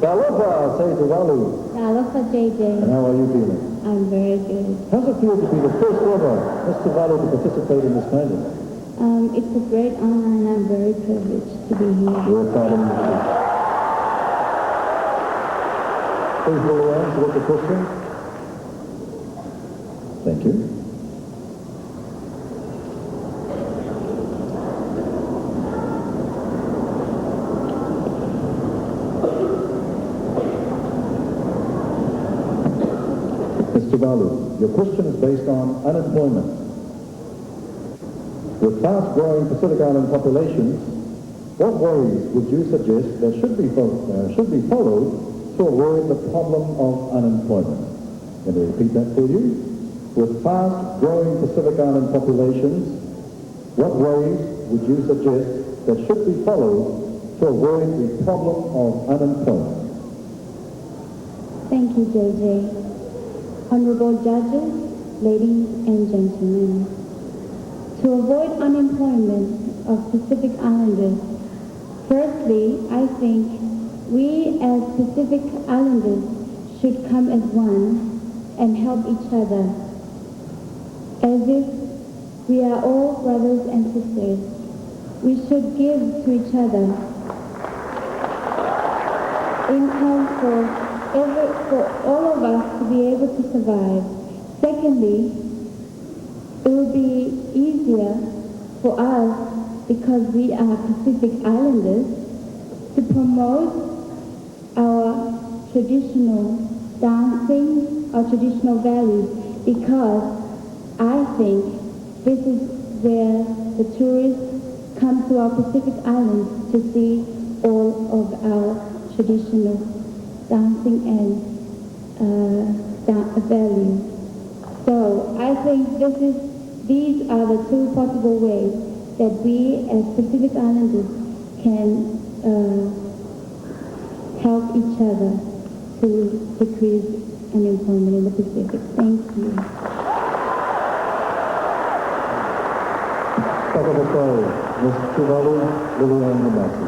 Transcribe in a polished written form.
Aloha, say Tuvalu. Aloha, JJ. And how are you feeling? I'm very good. How's it feel to be the first ever Miss Tuvalu to participate in this pageant? It's a great honor and I'm very privileged to be here. We're proud of you. Please roll around to look at the question. Thank you. Mr. Tuvalu, your question is based on unemployment. With fast-growing Pacific Island populations, what ways would you suggest that should be followed to avoid the problem of unemployment? Can I repeat that for you? With fast-growing Pacific Island populations, what ways would you suggest that should be followed to avoid the problem of unemployment? Thank you, JJ. Honorable judges, ladies and gentlemen, to avoid unemployment of Pacific Islanders, firstly, I think we as Pacific Islanders should come as one and help each other, as if we are all brothers and sisters. We should give to each other income for all of us to be able to survive. Secondly, it will be easier for us, because we are Pacific Islanders, to promote our traditional dancing, our traditional values, because I think this is where the tourists come to our Pacific Islands to see all of our traditional dancing and values. So I think these are the two possible ways that we as Pacific Islanders can help each other to decrease unemployment in the Pacific. Thank you. Second of all, Ms. Tuvalu, Lilian Hamasi.